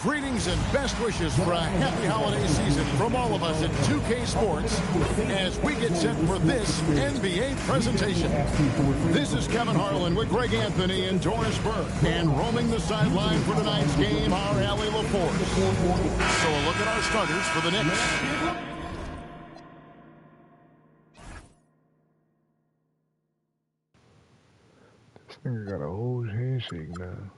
Greetings and best wishes for a happy holiday season from all of us at 2K Sports as we get set for this NBA presentation. This is Kevin Harlan with Greg Anthony and Doris Burke, and roaming the sideline for tonight's game, our Allie LaForce. So a look at our starters for the Knicks. This nigga got a whole handshake now.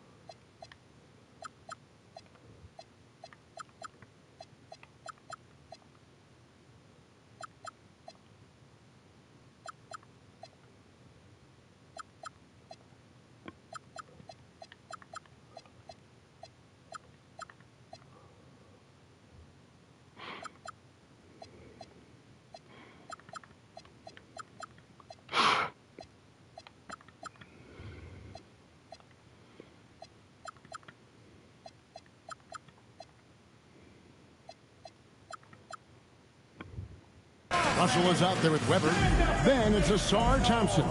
Russell is out there with Weber. Then it's Asar Thompson.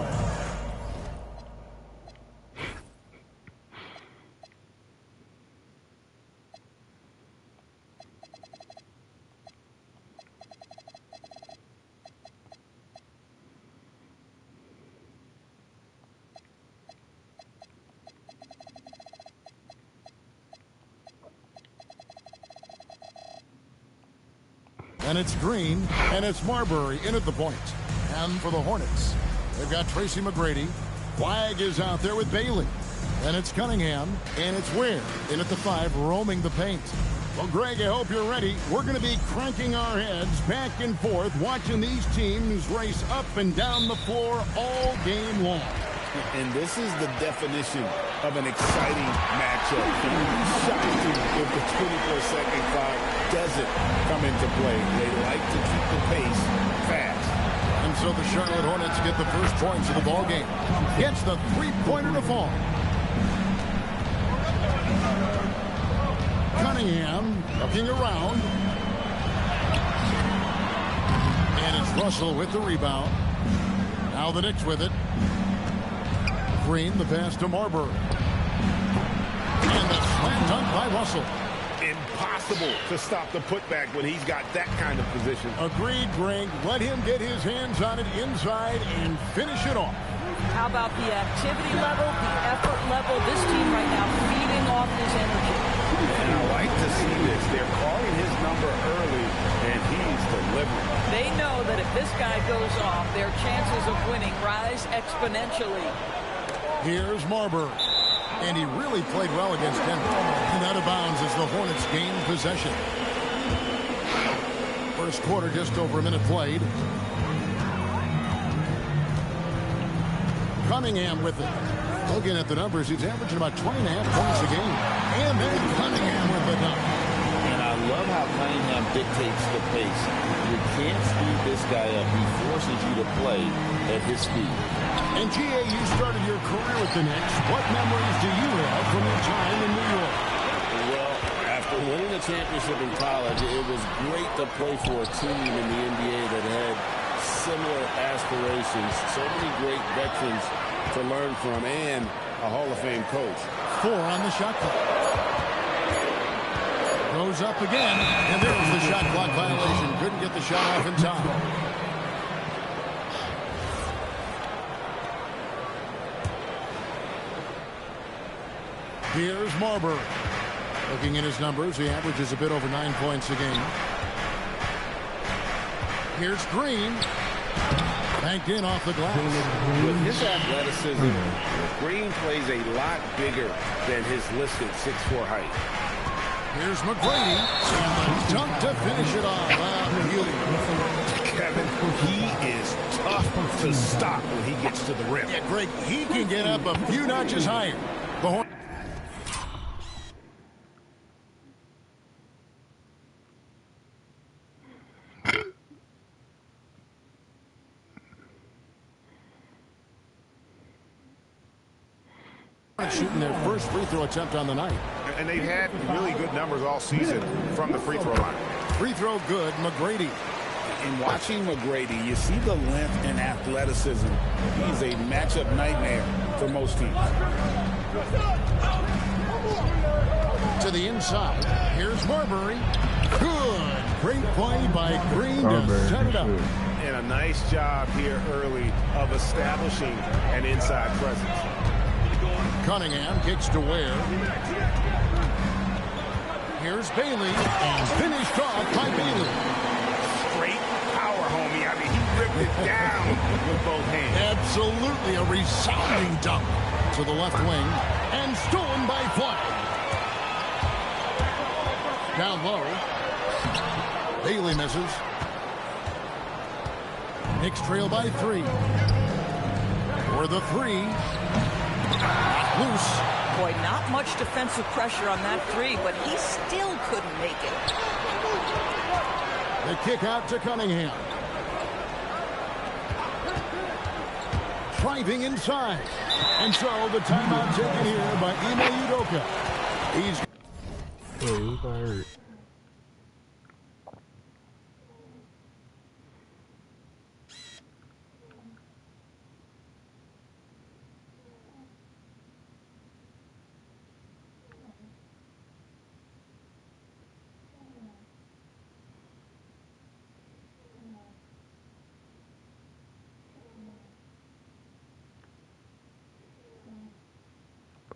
And it's Green, and it's Marbury in at the point. And for the Hornets, they've got Tracy McGrady. Flagg is out there with Bailey. And it's Cunningham, and it's Ware in at the 5, roaming the paint. Well, Greg, I hope you're ready. We're going to be cranking our heads back and forth, watching these teams race up and down the floor all game long. And this is the definition of an exciting matchup. Shocked if the 24-second clock doesn't come into play. They like to keep the pace fast. And so the Charlotte Hornets get the first points of the ball game. Gets the three-pointer to fall. Cunningham looking around. And it's Russell with the rebound. Now the Knicks with it. Green, the pass to Marbury. And the slam dunk by Russell. Impossible to stop the putback when he's got that kind of position. Agreed, Greg. Let him get his hands on it inside and finish it off. How about the activity level, the effort level? This team right now feeding off his energy. And I like to see this. They're calling his number early, and he's delivering. They know that if this guy goes off, their chances of winning rise exponentially. Here's Marbury. And he really played well against Denver. And out of bounds as the Hornets gain possession. First quarter, just over a minute played. Cunningham with it. Looking at the numbers, he's averaging about 20.5 points a game. And then Cunningham with the dunk. And I love how Cunningham dictates the pace. You can't speed this guy up. He forces you to play at his speed. And G.A., you started your career with the Knicks. What memories do you have from your time in New York? Well, after winning a championship in college, it was great to play for a team in the NBA that had similar aspirations. So many great veterans to learn from, and a Hall of Fame coach. 4 on the shot clock. Goes up again, and there's the shot clock violation. Couldn't get the shot off in time. Here's Marbury. Looking at his numbers, he averages a bit over 9 points a game. Here's Green. Banked in off the glass. With his athleticism, Green plays a lot bigger than his listed 6'4" height. Here's McGrady. And the dunk to finish it off. Beauty. Kevin, he is tough to stop when he gets to the rim. Yeah, Greg, he can get up a few notches higher. The Hornets shooting their first free throw attempt on the night. And they've had really good numbers all season from the free throw line. Free throw good, McGrady. In watching McGrady, you see the length and athleticism. He's a matchup nightmare for most teams. to the inside. Here's Marbury. Good. Great play by Green to set it up. And a nice job here early of establishing an inside presence. Cunningham kicks to Ware. Here's Bailey, and finished off by Bailey. Straight power, homie. I mean, he ripped it down with both hands. Absolutely a resounding dunk to the left wing, and stolen by Flagg. Down low. Bailey misses. Knicks trail by 3. For the 3. Loose. Boy, not much defensive pressure on that 3, but he still couldn't make it. The kick out to Cunningham. Driving inside. And so the timeout taken here by Ime Udoka. He's... Who got hurt?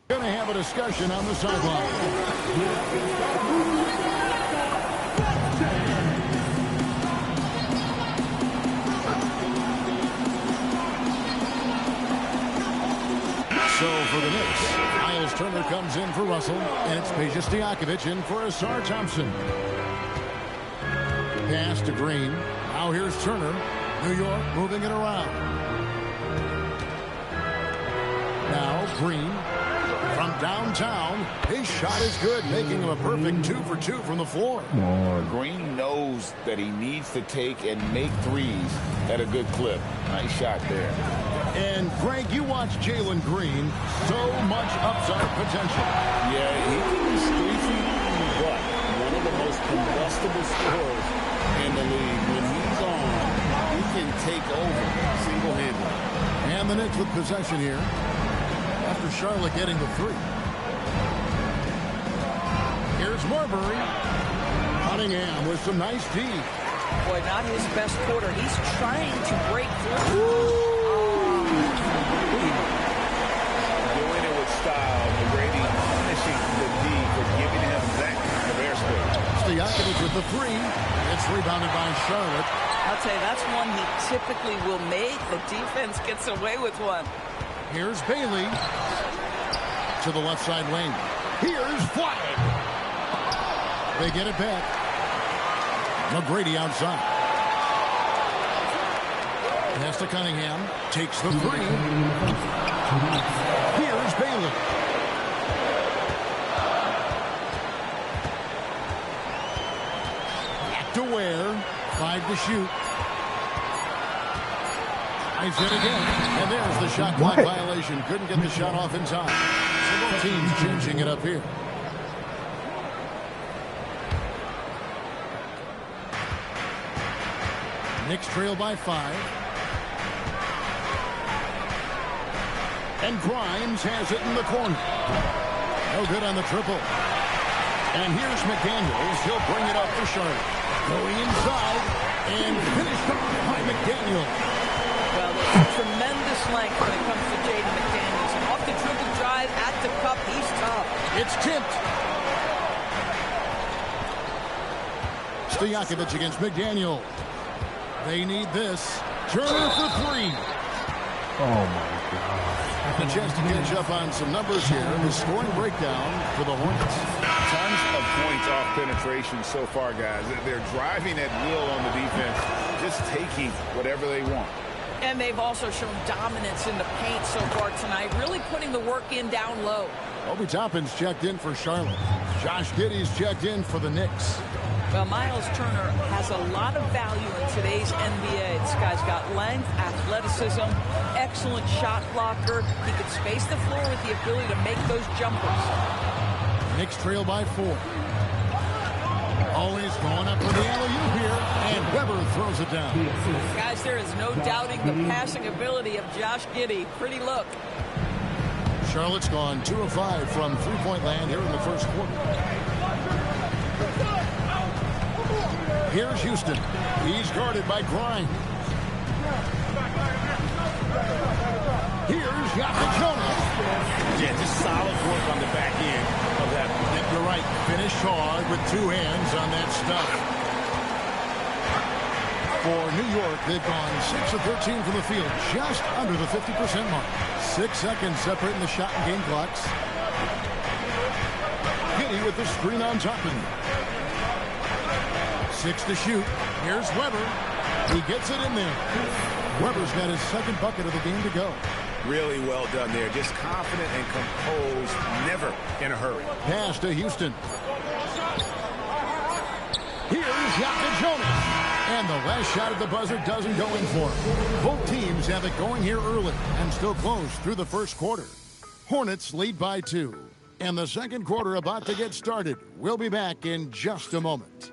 Going to have a discussion on the sideline. So for the Knicks, Miles Turner comes in for Russell, and it's Peja Stojakovic in for Asar Thompson. Pass to Green. Now here's Turner. New York moving it around. Now Green. From downtown, his shot is good, making him a perfect 2 for 2 from the floor. Green knows that he needs to take and make threes at a good clip. Nice shot there. And, Greg, you watch Jalen Green, so much upside potential. Yeah, he can be streaky, but one of the most combustible scorers in the league. When he's on, he can take over single-handedly. And the Knicks with possession here. After Charlotte getting the 3. Here's Marbury. Cunningham with some nice D. Boy, not his best quarter. He's trying to break through. Doing it with style. McGrady punishing the D for giving him that kind of airspace. Stojakovic with the 3. It's rebounded by Charlotte. I'll tell you, that's one he typically will make. The defense gets away with one. Here's Bailey to the left side lane. Here's Flagg. They get it back. McGrady outside. Pass to Cunningham. Takes the 3. Here's Bailey. Back to Ware. 5 to shoot. Nice hit again. And there's the shot clock violation. Couldn't get the shot off in time. So both teams changing it up here. Knicks trail by 5. And Grimes has it in the corner. No good on the triple. And here's McDaniels. He'll bring it up for Charlotte. Going inside and finished off by McDaniels. Well, there's tremendous length when it comes to Jaden McDaniels. And off the dribble drive at the cup, he's tough. It's tipped. Stojakovic against McDaniel. They need this. Turner for 3. Oh, my God. A chance to catch up on some numbers here. The scoring breakdown for the Hornets. Tons of points off penetration so far, guys. They're driving at will on the defense, just taking whatever they want. And they've also shown dominance in the paint so far tonight, really putting the work in down low. Obi Toppin's checked in for Charlotte. Josh Giddey's checked in for the Knicks. Well, Miles Turner has a lot of value in today's NBA. This guy's got length, athleticism, excellent shot blocker. He could space the floor with the ability to make those jumpers. Knicks trail by 4. Always going up for the alley-oop here, and Weber throws it down. Guys, there is no doubting the passing ability of Josh Giddey. Pretty look. Charlotte's gone 2 of 5 from three-point land here in the first quarter. Here's Houston. He's guarded by Grimes. Here's Jonas. Yeah, just solid work on the back end of that. You're right. Finish hard with two hands on that stuff. For New York, they've gone 6 of 13 from the field, just under the 50% mark. 6 seconds separating the shot and game clocks. Giddy with the screen on top of him. 6 to shoot. Here's Weber. He gets it in there. Weber's got his second bucket of the game to go. Really well done there. Just confident and composed, never in a hurry. Pass to Houston. Here's Jonas. And the last shot at the buzzer doesn't go in for him. Both teams have it going here early and still close through the first quarter. Hornets lead by 2. And the second quarter about to get started. We'll be back in just a moment.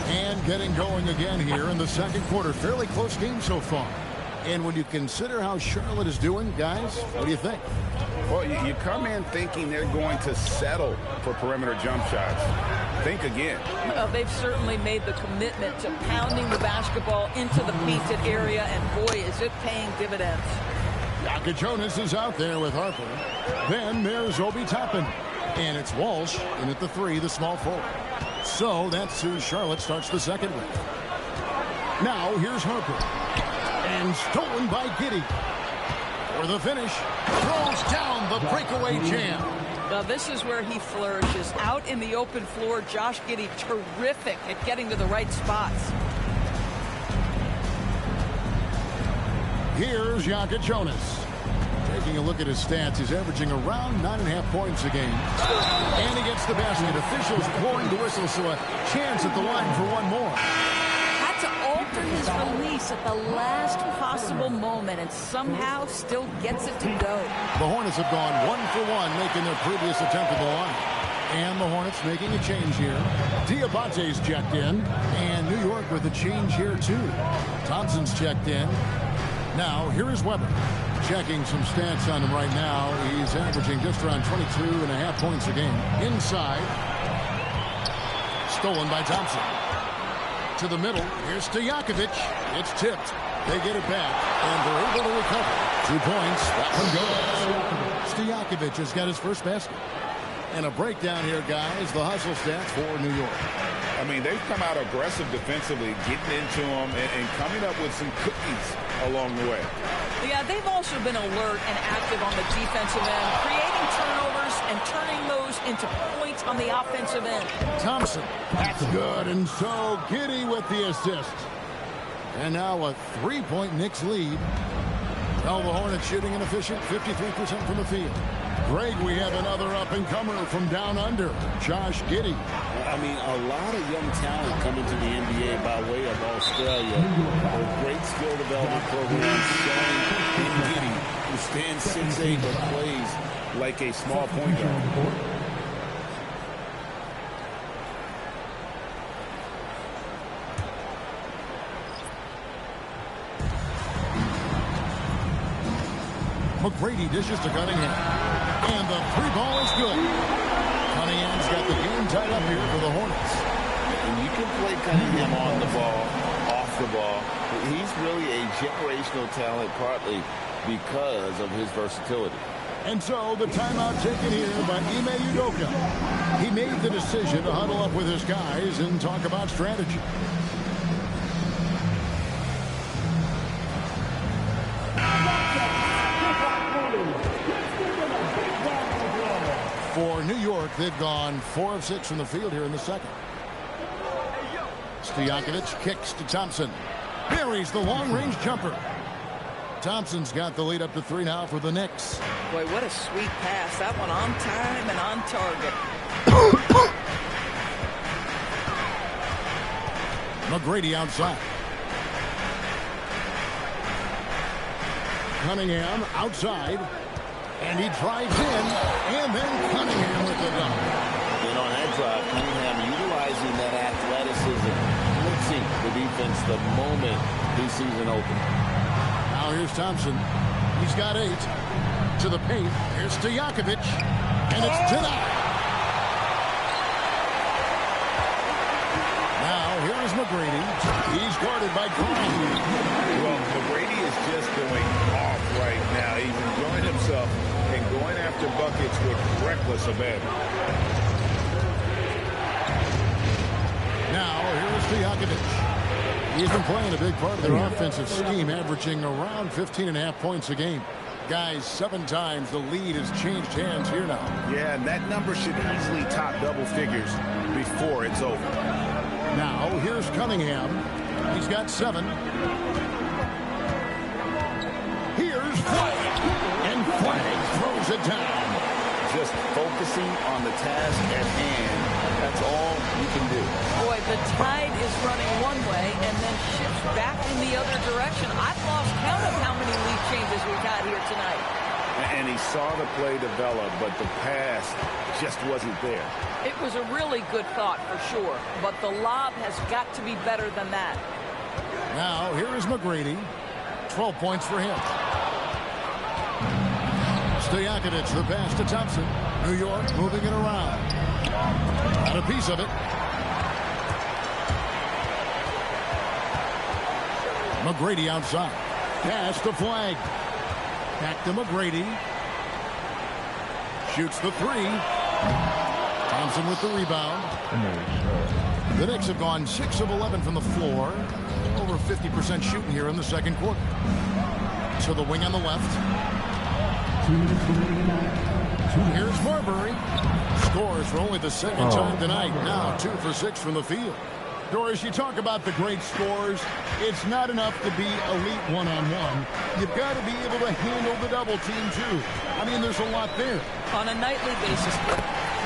And getting going again here in the second quarter. Fairly close game so far. And when you consider how Charlotte is doing, guys, what do you think? Well, you come in thinking they're going to settle for perimeter jump shots. Think again. Well, they've certainly made the commitment to pounding the basketball into the painted area, and boy, is it paying dividends. Jonas is out there with Harper. Then there's Obi Toppin. And it's Walsh in at the 3, the small forward. So that's who Charlotte starts the second with. Now here's Harper. And stolen by Giddy. For the finish. Throws down the breakaway jam. Now this is where he flourishes. Out in the open floor, Josh Giddy terrific at getting to the right spots. Here's Jonas. Taking a look at his stats, he's averaging around 9.5 points a game. And he gets the basket. Officials blowing the whistle, so a chance at the line for one more. Had to alter his release at the last possible moment and somehow still gets it to go. The Hornets have gone 1 for 1, making their previous attempt at the line. And the Hornets making a change here. Diabate's checked in. And New York with a change here, too. Thompson's checked in. Now, here is Weber. Checking some stats on him right now. He's averaging just around 22.5 points a game. Inside. Stolen by Thompson. To the middle. Here's Stojakovic. It's tipped. They get it back. And they're able to recover. 2 points. That one goes. Stojakovic has got his first basket. And a breakdown here, guys. The hustle stats for New York. I mean, they've come out aggressive defensively, getting into them and coming up with some cookies along the way. Yeah, they've also been alert and active on the defensive end, creating turnovers and turning those into points on the offensive end. Thompson, that's good, and so Giddy with the assist. And now a 3-point Knicks lead. Well, the Hornets shooting an efficient 53% from the field. Greg, we have another up-and-comer from down under, Josh Giddy. I mean, a lot of young talent coming to the NBA by way of Australia. A great skill development program showing in Giddy, who stands 6'8", but plays like a small point guard. McGrady dishes to Cunningham. And the 3 ball is good. Cunningham's got the game tied up here for the Hornets. And you can play Cunningham on the ball, off the ball. He's really a generational talent, partly because of his versatility. And so the timeout taken here by Ime Udoka. He made the decision to huddle up with his guys and talk about strategy. For New York, they've gone 4 of 6 from the field here in the second. Stojakovic kicks to Thompson. Buries the long-range jumper. Thompson's got the lead up to 3 now for the Knicks. Boy, what a sweet pass. That one on time and on target. McGrady outside. Cunningham outside. And he drives in, and then Cunningham with the dunk. And on that drive, Cunningham utilizing that athleticism, blitzing the defense the moment he sees an open. Now here's Thompson. He's got 8. To the paint. Here's Stojakovic. And it's denied. Now, here is McGrady. He's guarded by Green. Well, McGrady is just going off right now. He's enjoying himself and going after buckets with reckless abandon. Now, here is Stojakovic. He's been playing a big part of their offensive scheme, averaging around 15.5 points a game. Guys, 7 times the lead has changed hands here now. Yeah, and that number should easily top double figures before it's over. Now, here's Cunningham. He's got 7. Here's Flagg. And Flagg throws it down. Just focusing on the task at hand. That's all you can do. Boy, the tide is running one way and then shifts back in the other direction. I've lost count of how many lead changes we've had here tonight. And he saw the play develop, but the pass just wasn't there. It was a really good thought for sure, but the lob has got to be better than that. Now, here is McGrady. 12 points for him. Stojakovic, the pass to Thompson. New York moving it around. Got a piece of it. McGrady outside. Pass to Flagg. Back to McGrady. Shoots the 3. Thompson with the rebound. The Knicks have gone 6 of 11 from the floor. Over 50% shooting here in the second quarter. To the wing on the left. Here's Marbury. Scores for only the second time tonight. Now 2 for 6 from the field. Doris, you talk about the great scores. It's not enough to be elite one-on-one. You've got to be able to handle the double team, too. I mean, there's a lot there. On a nightly basis,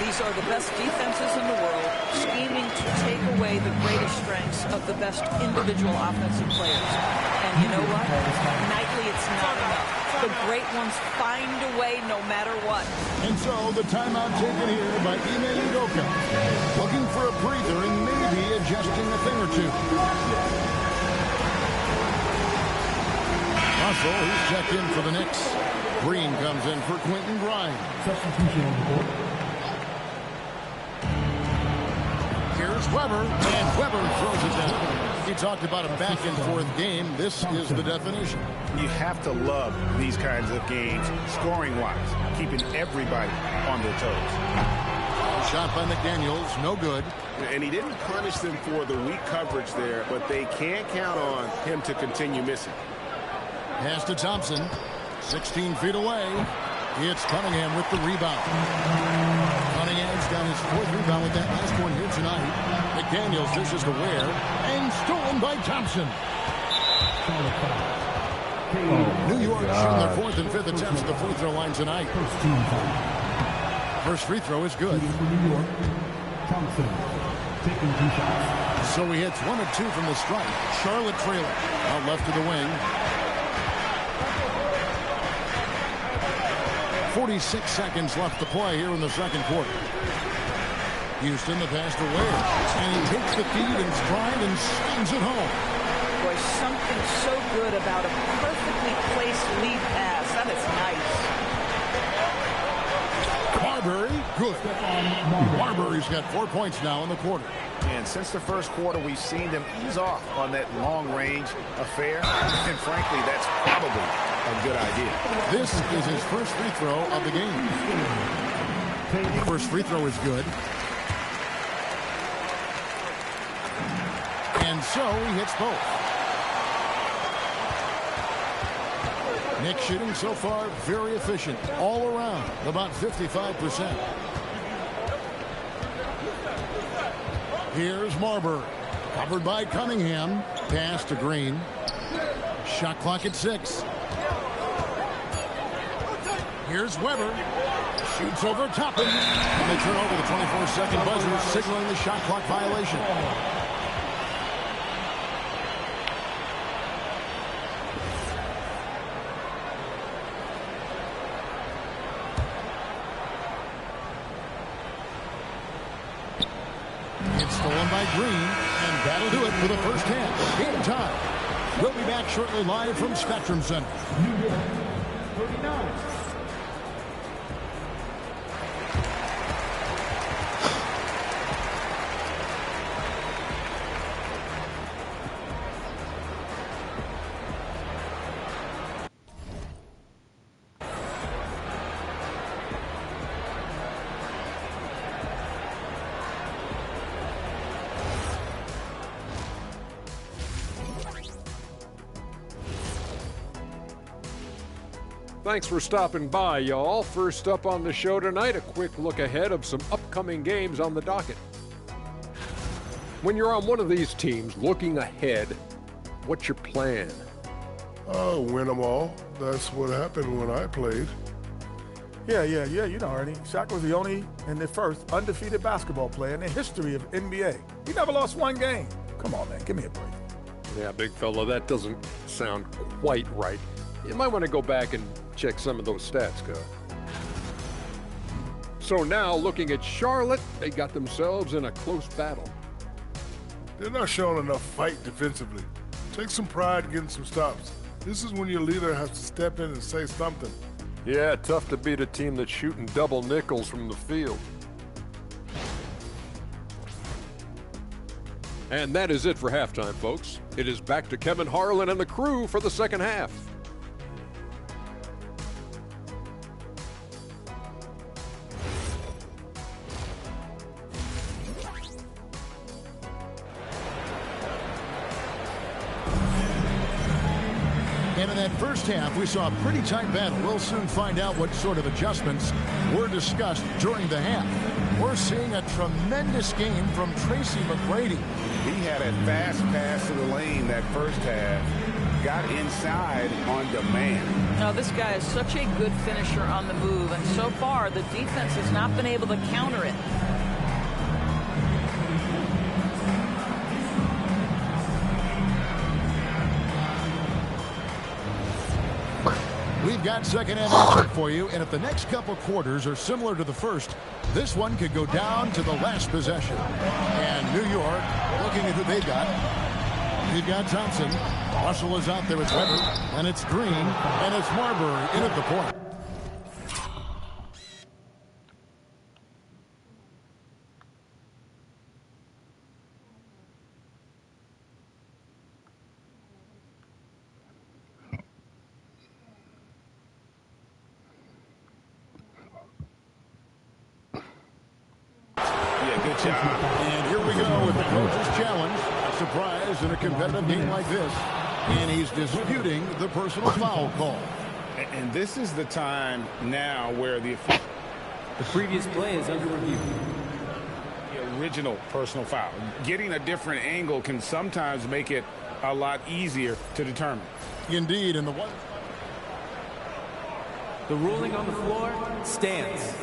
these are the best defenses in the world, scheming to take away the greatest strengths of the best individual offensive players. And you know what? Nightly, it's not enough. The great ones find a way no matter what. And so the timeout taken here by Ime Udoka. Looking for a breather and maybe adjusting a thing or two. Russell, he's checked in for the Knicks. Green comes in for Quentin Grimes. Substitution on the board. Here's Weber, and Weber throws it down. He talked about a back-and-forth game. This is the definition. You have to love these kinds of games, scoring-wise, keeping everybody on their toes. Shot by McDaniels, no good. And he didn't punish them for the weak coverage there, but they can't count on him to continue missing. Pass to Thompson, 16 feet away. It's Cunningham with the rebound. Cunningham's got his 4th rebound with that last one here tonight. McDaniels dishes to Ware, and stolen by Thompson. New York shooting their 4th and 5th attempts at the free throw line tonight. First free throw is good. Thompson taking 2 shots. So he hits 1 of 2 from the stripe. Charlotte trailing. Out left to the wing. 46 seconds left to play here in the second quarter. Houston, the pass to Ware. And he takes the feed in stride and swings it home. Boy, something so good about a perfectly placed lead pass. That is nice. Marbury, good. Marbury's got 4 points now in the quarter. And since the first quarter, we've seen them ease off on that long-range affair. And frankly, that's probably a good idea. This is his first free throw of the game. First free throw is good. And so he hits both. Knicks shooting so far very efficient all around, about 55%. Here's Marbury, covered by Cunningham. Pass to Green. Shot clock at 6. Here's Weber. Shoots over Toppin. And they turn over the 24-second buzzer, signaling the shot clock violation. It's stolen by Green, and that'll do it for the first half. Game time. We'll be back shortly live from Spectrum Center. 39. Thanks for stopping by, y'all. First up on the show tonight, a quick look ahead of some upcoming games on the docket. When you're on one of these teams looking ahead, what's your plan? Win them all. That's what happened when I played. Yeah. You know, Ernie. Shaq was the only and the first undefeated basketball player in the history of NBA. He never lost one game. Come on, man. Give me a break. Yeah, big fella, that doesn't sound quite right. You might want to go back and check some of those stats, Cub. So now, looking at Charlotte, they got themselves in a close battle. They're not showing enough fight defensively. Take some pride getting some stops. This is when your leader has to step in and say something. Yeah, tough to beat a team that's shooting double nickels from the field. And that is it for halftime, folks. It is back to Kevin Harlan and the crew for the second half. And in that first half, we saw a pretty tight battle. We'll soon find out what sort of adjustments were discussed during the half. We're seeing a tremendous game from Tracy McGrady. He had a fast pass to the lane that first half. Got inside on demand. Now, this guy is such a good finisher on the move, and so far the defense has not been able to counter it. We've got second half action for you, and if the next couple quarters are similar to the first, this one could go down to the last possession. And New York, looking at who they got. They've got Thompson. Russell is out there with Weber, and it's Green, and it's Marbury in at the point. And here we go with the coach's challenge. A surprise in a competitive game like this. And he's disputing the personal foul call. And this is the time now where the previous play is under review. The original personal foul. Getting a different angle can sometimes make it a lot easier to determine. Indeed, and the ruling on the floor stands.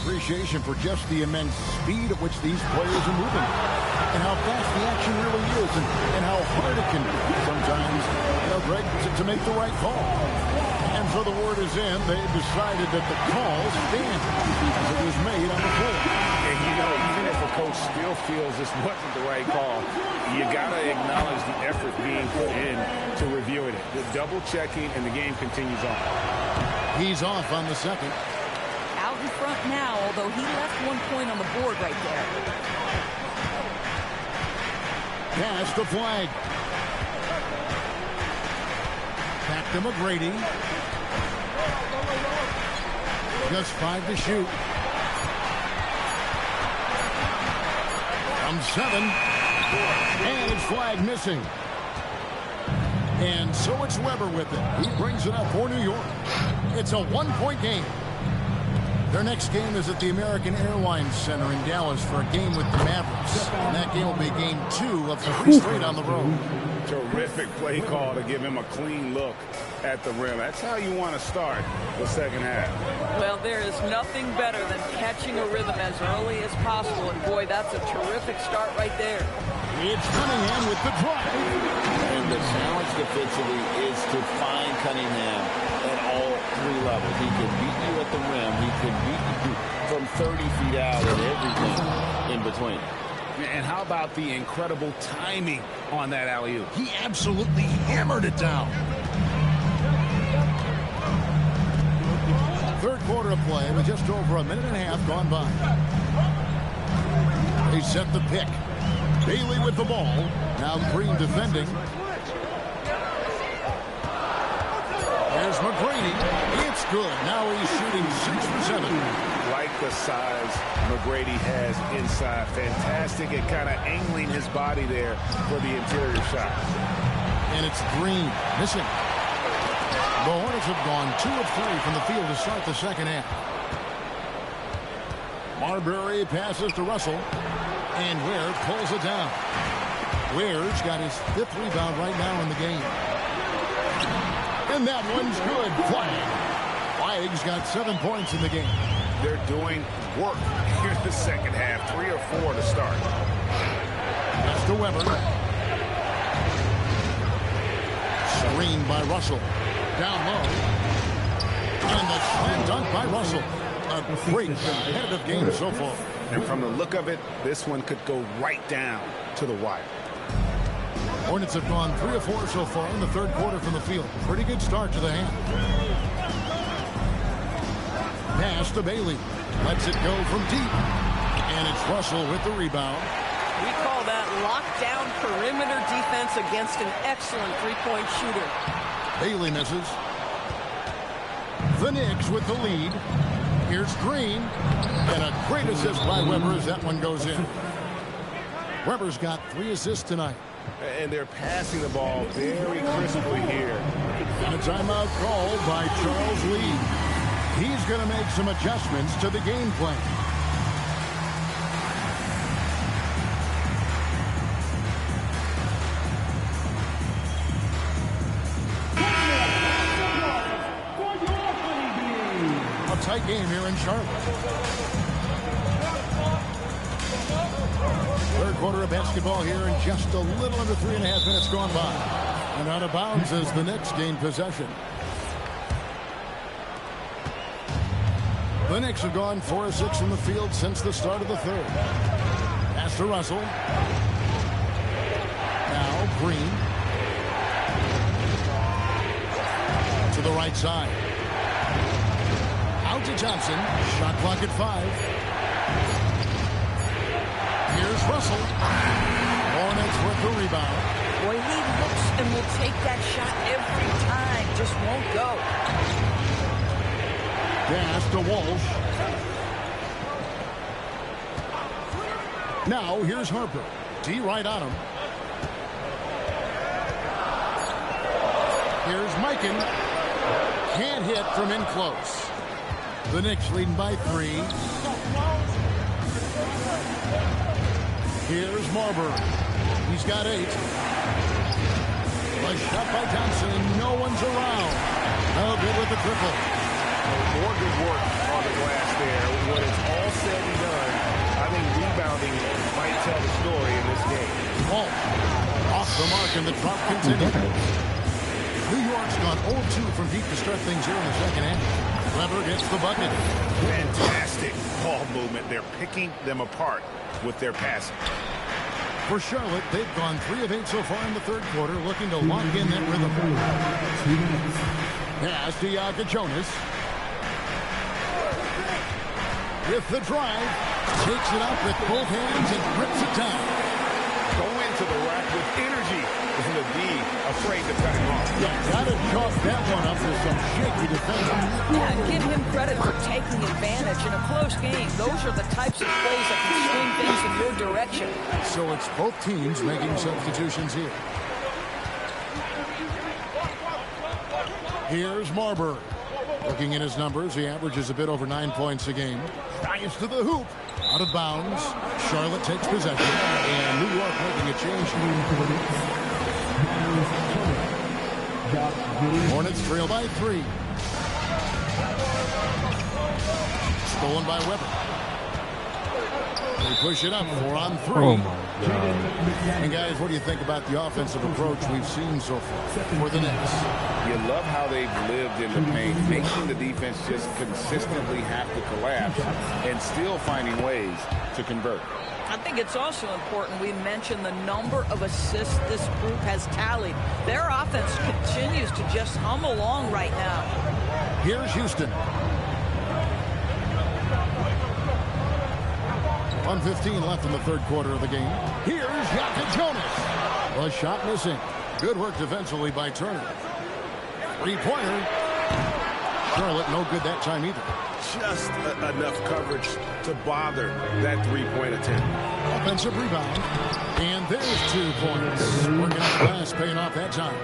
Appreciation for just the immense speed at which these players are moving and how fast the action really is and how hard it can be sometimes, Greg, to make the right call. And so the word is in. They've decided that the call stands as it was made on the floor. And even if a coach still feels this wasn't the right call, you got to acknowledge the effort being put in to reviewing it. The double checking, and the game continues on. He's off on the second. Out in front now, although he left 1 point on the board right there. Pass to Flagg. Back to McGrady. Just 5 to shoot. From 7. And it's Flagg missing. And so it's Weber with it. He brings it up for New York. It's a 1-point game. Their next game is at the American Airlines Center in Dallas for a game with the Mavericks. And that game will be game 2 of 3 straight on the road. Terrific play call to give him a clean look at the rim. That's how you want to start the second half. Well, there is nothing better than catching a rhythm as early as possible. And, boy, that's a terrific start right there. It's Cunningham with the drive. And the challenge defensively is to find Cunningham at all 3 levels. He can beat you at the rim. He can beat you from 30 feet out and everything in between. And how about the incredible timing on that alley-oop? He absolutely hammered it down. Third quarter of play with just over a minute and a half gone by. They set the pick. Bailey with the ball. Now Green defending. There's McGrady. It's good. Now he's shooting 6 for 7. Like the size McGrady has inside. Fantastic at kind of angling his body there for the interior shot. And it's Green missing. The Hornets have gone 2 of 3 from the field to start the second half. Marbury passes to Russell. And Ware pulls it down. Ware's got his 5th rebound right now in the game. And that one's good. Flagg's got 7 points in the game. They're doing work here in the second half. 3 or 4 to start. That's to Weber. Screened by Russell. Down low. And the slam dunk by Russell. A great competitive game so far. And from the look of it, this one could go right down to the wire. Hornets have gone 3 of 4 so far in the third quarter from the field. Pretty good start to the half. Pass to Bailey. Lets it go from deep. And it's Russell with the rebound. We call that lockdown perimeter defense against an excellent three-point shooter. Bailey misses. The Knicks with the lead. Here's Green. And a great assist by Weber as that one goes in. Weber's got 3 assists tonight. And they're passing the ball very crisply here. And a timeout called by Charles Lee. He's going to make some adjustments to the game plan. A tight game here in Charlotte. Third quarter of basketball here in just a little under 3.5 minutes gone by. And out of bounds as the Knicks gain possession. The Knicks have gone 4 of 6 from the field since the start of the third. Pass to Russell. Now Green. To the right side. Out to Johnson. Shot clock at 5. Here's Russell. Hornets with the rebound. Boy, he looks and will take that shot every time. Just won't go. Pass to Walsh. Now here's Harper. D right on him. Here's Mikan. Can't hit from in close. The Knicks leading by 3. Here's Marbury. He's got 8. A shot by Thompson. No one's around. No good with the triple. More good work on the glass there. When it's all said and done, I think rebounding might tell the story in this game. Ball off the mark and the drop continues. New York's gone 0-2 from deep to start things here in the second half. Weber gets the bucket. Fantastic ball movement. They're picking them apart with their passing. For Charlotte, they've gone 3 of 8 so far in the third quarter, looking to lock in that rhythm. Pass to Jonas. With the drive, takes it up with both hands and rips it down. Go into the rack with energy. Isn't the D afraid to cut him off? Yeah, gotta chalk that one up with some shaky defense. Yeah, give him credit for taking advantage in a close game. Those are the types of plays that can swing things in your direction. So it's both teams making substitutions here. Here's Marbury. Looking at his numbers, he averages a bit over 9 points a game. Dives to the hoop. Out of bounds. Charlotte takes possession. And New York making a change. Hornets trail by 3. Stolen by Weber. They push it up 4 on 3. Oh, my God. And, guys, what do you think about the offensive approach we've seen so far for the Knicks? You love how they've lived in the paint, making the defense just consistently have to collapse and still finding ways to convert. I think it's also important we mention the number of assists this group has tallied. Their offense continues to just hum along right now. Here's Houston. 1:15 left in the third quarter of the game. Here's Jonas. A shot missing. Good work defensively by Turner. Three-pointer. Charlotte no good that time either. Just enough coverage to bother that three-point attempt. Offensive rebound. And there's 2 points. Working up glass, paying off that time.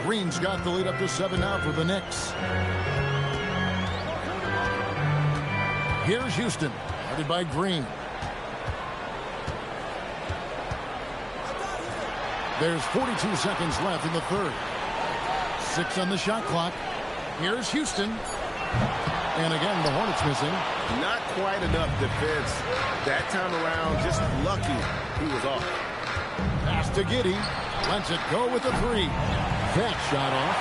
Green's got the lead up to 7 now for the Knicks. Here's Houston, headed by Green. There's 42 seconds left in the third. 6 on the shot clock. Here's Houston. And again, the Hornets missing. Not quite enough defense. That time around, just lucky he was off. Pass to Giddey. Lets it go with the 3. That shot off.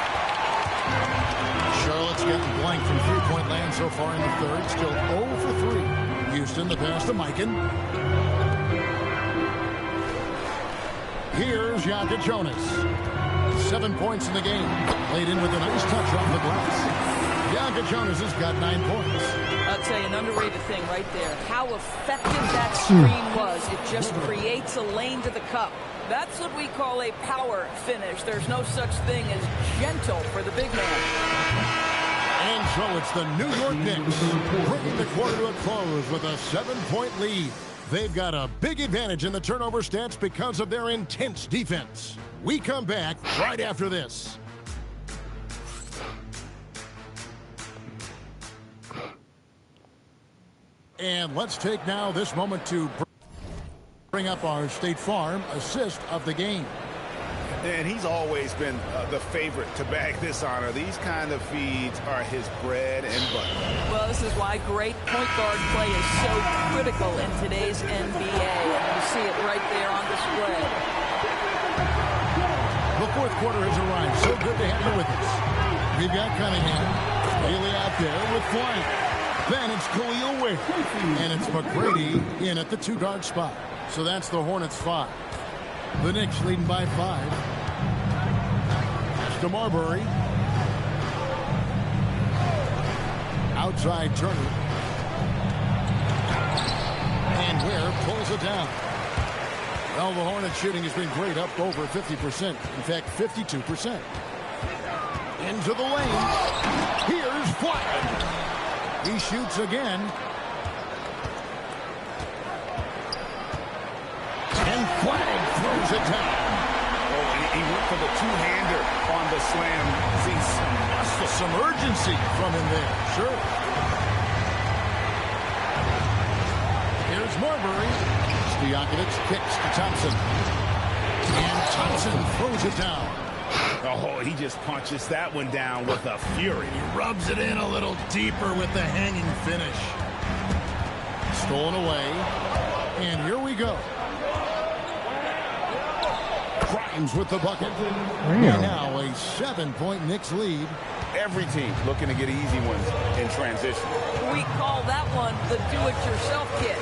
Charlotte's getting blank from three-point land so far in the third. Still 0 for 3. Houston, the pass to Mikan. Here's Jonas. 7 points in the game. Played in with a nice touch off the glass. Jonas has got 9 points. I'll tell you, an underrated thing right there. How effective that screen was. It just creates a lane to the cup. That's what we call a power finish. There's no such thing as gentle for the big man. And so it's the New York Knicks bringing the quarter to a close with a 7-point lead. They've got a big advantage in the turnover stats because of their intense defense. We come back right after this. And let's take now this moment to bring up our State Farm assist of the game. And he's always been the favorite to bag this honor. These kind of feeds are his bread and butter. Well, this is why great point guard play is so critical in today's NBA. You see it right there on display. The fourth quarter has arrived. So good to have you with us. We've got Cunningham. Bailey out there with Flagg. Then it's Khalil Ware. And it's McGrady in at the 2-guard spot. So that's the Hornets 5. The Knicks leading by 5. That's to Marbury. Outside Turner. And Ware pulls it down. Well, the Hornets shooting has been great, up over 50%. In fact, 52%. Into the lane. Here's Flagg. He shoots again. And Flagg throws it down. Oh, he went for the two-hander on the slam. See, some urgency from him there. Sure. Here's Marbury. Stojakovic kicks to Thompson. And Thompson throws it down. Oh, he just punches that one down with a fury. He rubs it in a little deeper with the hanging finish. Stolen away. And here we go. Grimes with the bucket. And now a 7-point Knicks lead. Every team looking to get easy ones in transition. We call that one the do-it-yourself kit.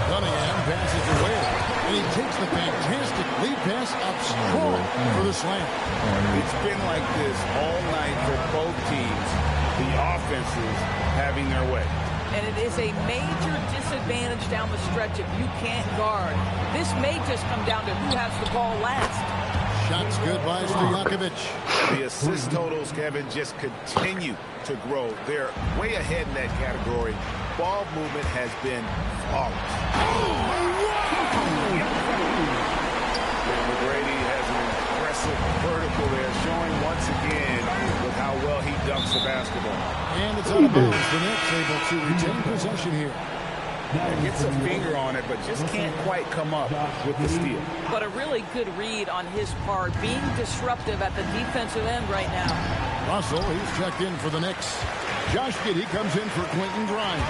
Cunningham passes away. And he takes the fantastic lead pass up strong for the slam. It's been like this all night for both teams. The offenses having their way. And it is a major disadvantage down the stretch if you can't guard. This may just come down to who has the ball last. Shots good by Stojakovic. The assist totals, Kevin, just continue to grow. They're way ahead in that category. Ball movement has been flawless. McGrady has an impressive vertical there, showing once again with how well he dunks the basketball. And it's out of bounds. The Knicks able to retain possession here. Gets a finger on it, but just can't quite come up with the steal. But a really good read on his part, being disruptive at the defensive end right now. Russell, he's checked in for the Knicks. Josh Giddey comes in for Quentin Grimes.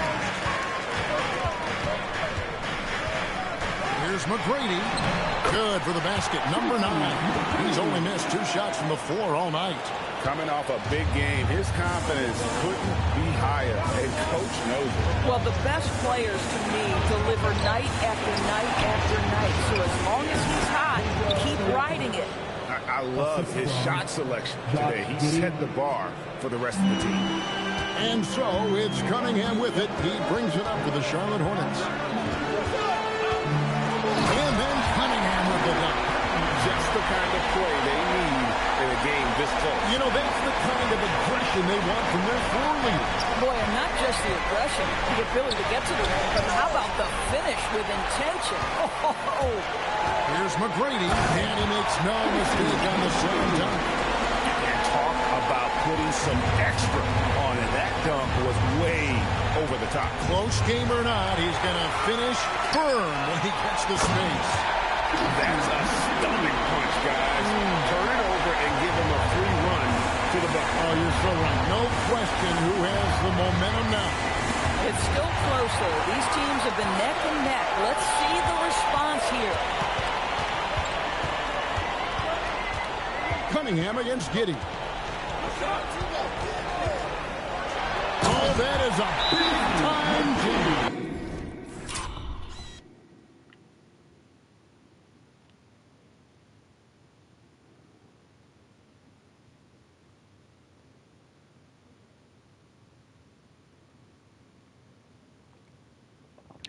Here's McGrady. Good for the basket. Number 9. He's only missed 2 shots from the floor all night. Coming off a big game, his confidence couldn't be higher, and coach knows it. Well, the best players, to me, deliver night after night after night. So as long as he's hot, keep riding it. I love his shot selection today. He set the bar for the rest of the team. And so it's Cunningham with it. He brings it up for the Charlotte Hornets. And then Cunningham with the dunk. Just the kind of play they need in a game this close. You know, that's the kind of aggression they want from their floor leader. Boy, and not just the aggression, the ability to get to the rim, but how about the finish with intention? Oh. Here's McGrady, and he makes no mistake on the slam dunk. putting some extra on it. That dunk was way over the top. Close game or not, he's going to finish firm when he gets the space. That's a stomach punch, guys. Turn it over and give him a free run to the bucket. Oh, you're so right. No question who has the momentum now. It's still close, though. These teams have been neck and neck. Let's see the response here. Cunningham against Giddey. Oh, that is a big-time Giddey.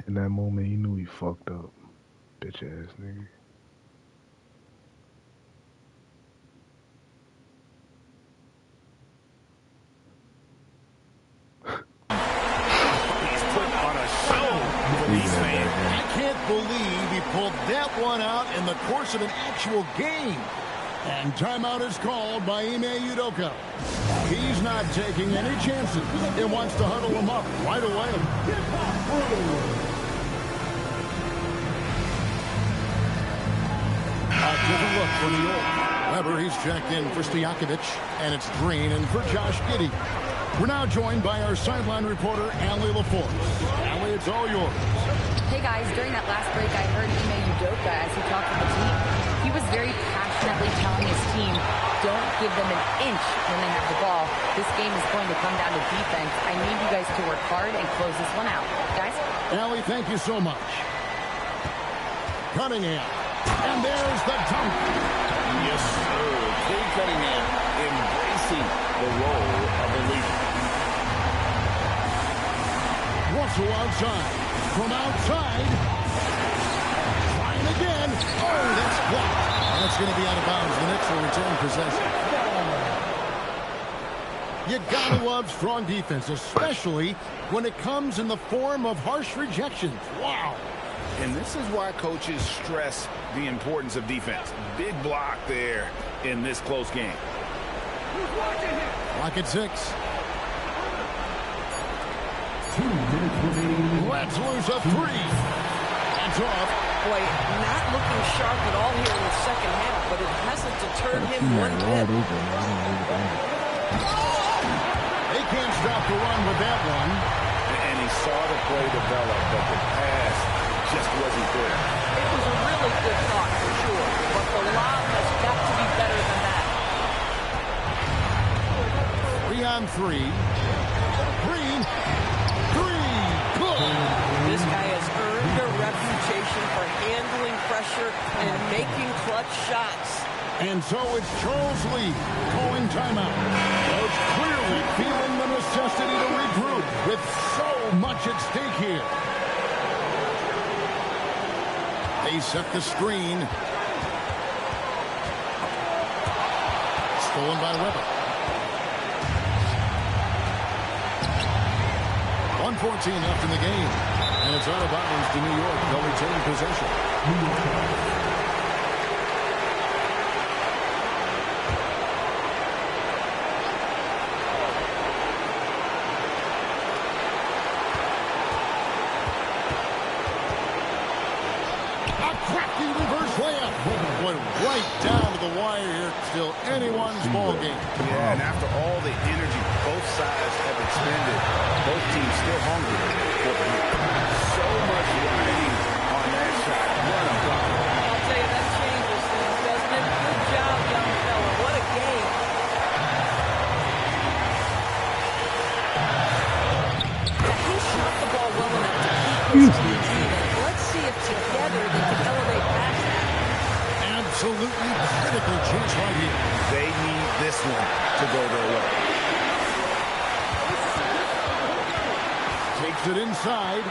In that moment, he knew he fucked up. Bitch-ass nigga. He's putting on a show for these fans. I can't believe he pulled that one out in the course of an actual game. And timeout is called by Ime Udoka. He's not taking any chances. He wants to huddle him up right away. A different look for New York. Weber, he's checked in for Stojakovic, and it's Green in for Josh Giddey. We're now joined by our sideline reporter, Allie LaForce. Allie, it's all yours. Hey guys, during that last break, I heard Ime Udoka as he talked to the team. He was very passionately telling his team, don't give them an inch when they have the ball. This game is going to come down to defense. I need you guys to work hard and close this one out. Guys? Allie, thank you so much. Cunningham. And there's the dunk. Yes, sir. Cade Cunningham embracing the role of a leader. Russell outside. From outside. Trying again. Oh, that's blocked. That's going to be out of bounds. The Knicks will return possession. You gotta love strong defense, especially when it comes in the form of harsh rejections. Wow. And this is why coaches stress the importance of defense. Big block there in this close game. Lock at 6. 2 minutes remaining. Let's lose a 3. That's off. Boy, not looking sharp at all here in the second half, but it hasn't deterred him one bit. They can't stop the run with that one. And he saw the play develop, but the pass just wasn't there. It was a really good thought for sure, but the lob has got to be better than that. 3 on 3. Green. 3. Good. This guy has earned a reputation for handling pressure and making clutch shots. And so it's Charles Lee calling timeout. Coach clearly feeling the necessity to regroup with so much at stake here. They set the screen. Stolen by Weber. 1:14 left in the game. And it's out of bounds to New York. They'll retain possession. Went right down to the wire here. Still anyone's ball game. Yeah, and after all the energy both sides have expended, both teams still hungry for the lead. So much riding on that shot. What a block. I'll tell you, that changes things, doesn't it? Good job, young fella. What a game. He shot the ball well enough to keep his team even. Let's see if together they can elevate past that. Absolutely critical chance right here. They need this one to go their way. Takes it inside.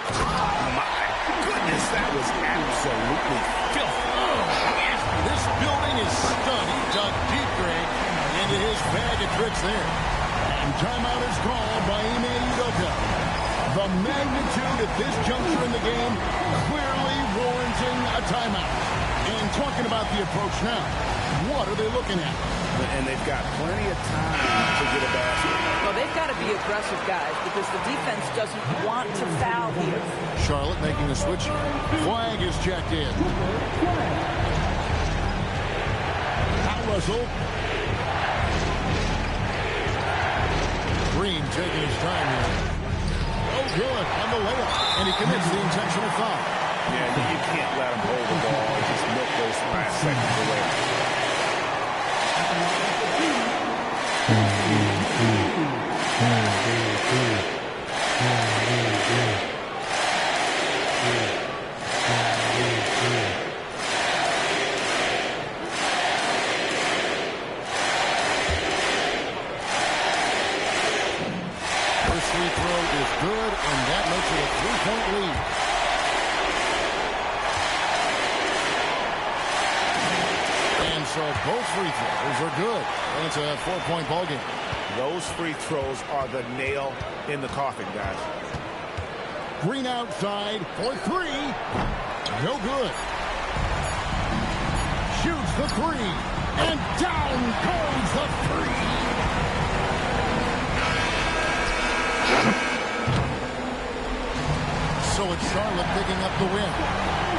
My goodness, that was absolutely filthy. This building is stunned. He dug deep, Greg, into his bag of tricks there. And timeout is called by Ime Udoka. The magnitude at this juncture in the game clearly warranting a timeout. And talking about the approach now, what are they looking at? And they've got plenty of time to get a basket. Well, they've got to be aggressive, guys, because the defense doesn't want to foul here. Charlotte making a switch. Flagg is checked in. Foul whistle. Green taking his time here. Oh, good on the layup. And he commits the intentional foul. Yeah, you can't let him hold the ball and just milk those last seconds away. First free throw is good, and that makes it a 3-point lead. And so both free throws are good, and it's a 4-point ball game. Those free throws are the nail in the coffin, guys. Green outside for three. No good. Shoots the three. And down goes the three. So it's Charlotte picking up the win.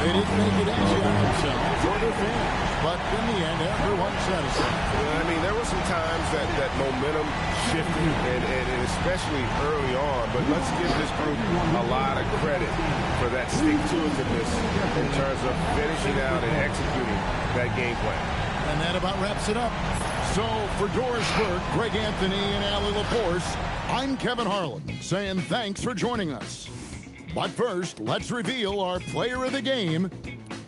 They didn't make it easy on themselves or their fans, but in the end, everyone's satisfied. I mean, there were some times that momentum shifted, and especially early on, but let's give this group a lot of credit for that stick-to-itiveness in terms of finishing out and executing that game plan. And that about wraps it up. So for Doris Burke, Greg Anthony, and Allie LaForce, I'm Kevin Harlan saying thanks for joining us. But first, let's reveal our player of the game,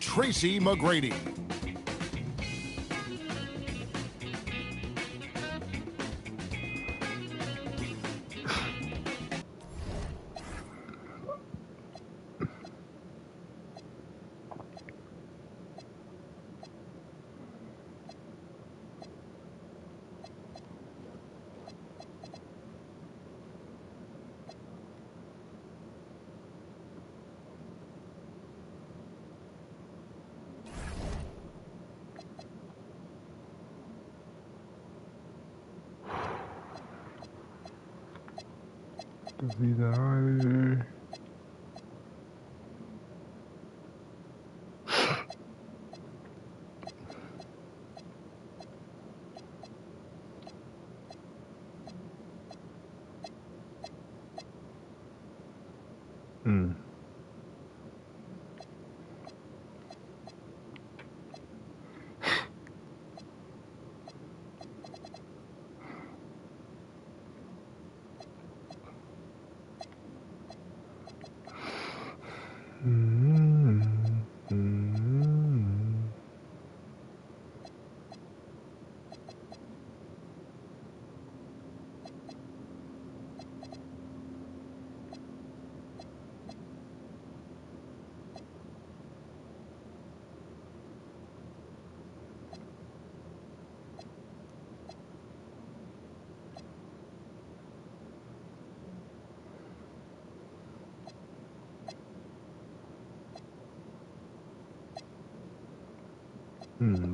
Tracy McGrady. Wieder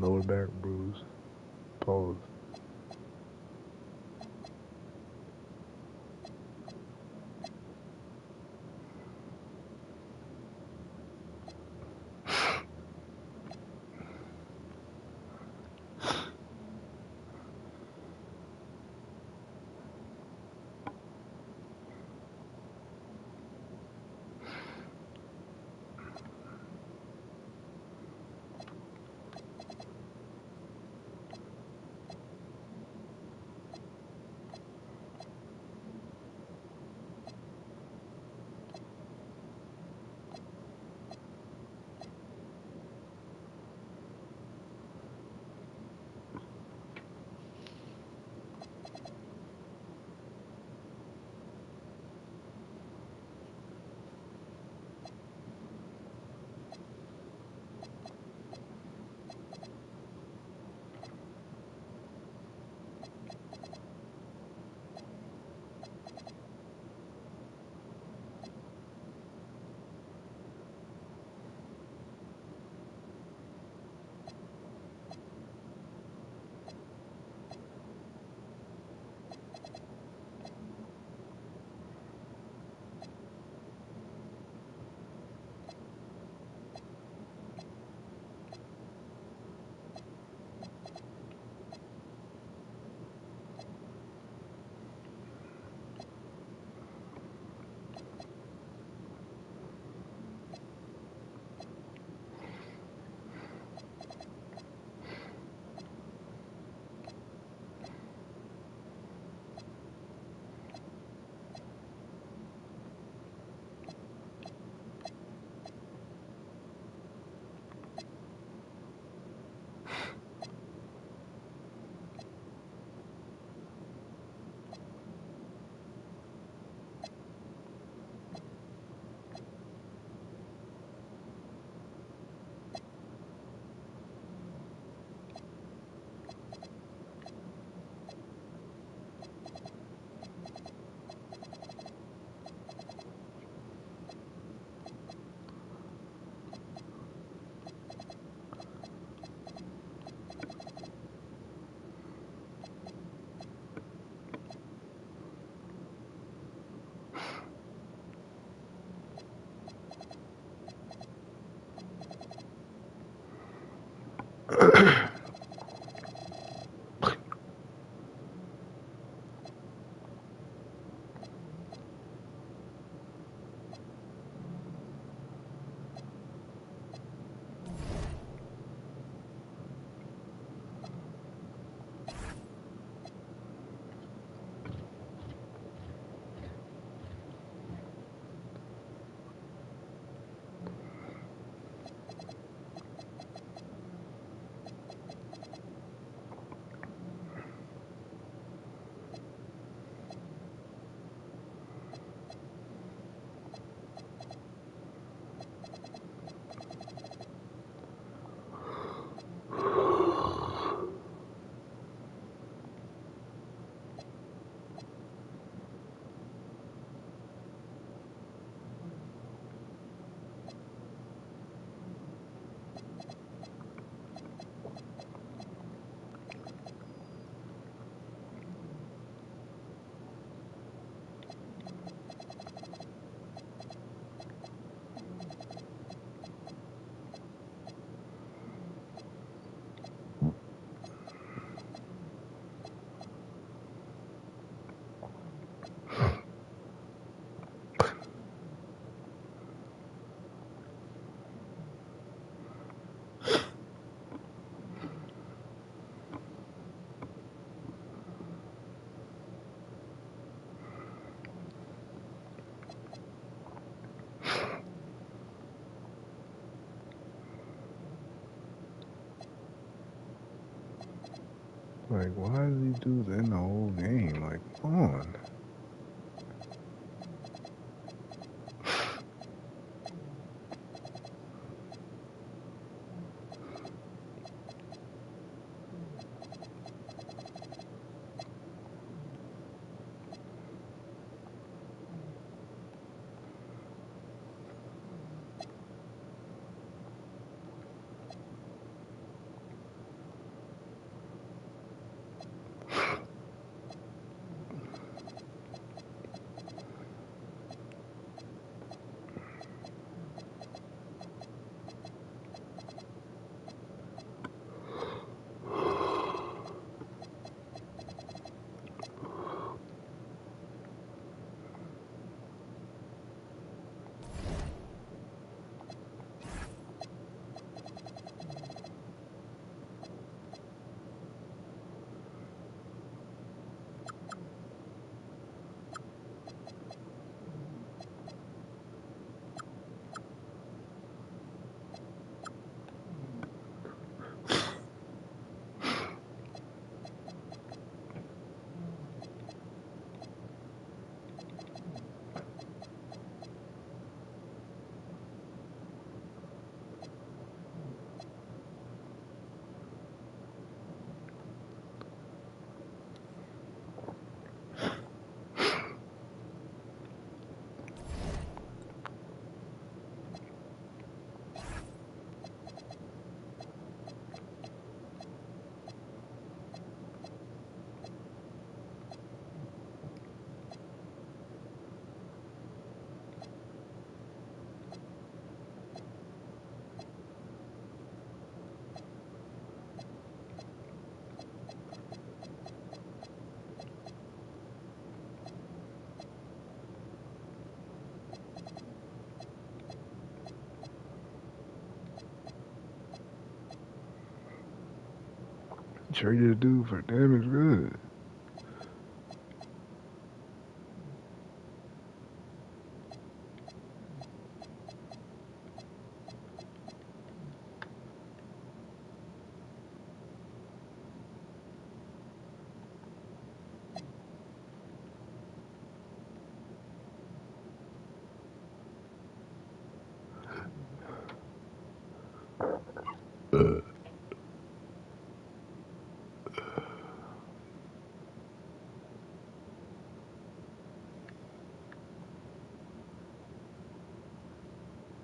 lower back bruise. Pause. Like, why does he do that in the whole game? Like, come on. Traded a dude for damage good.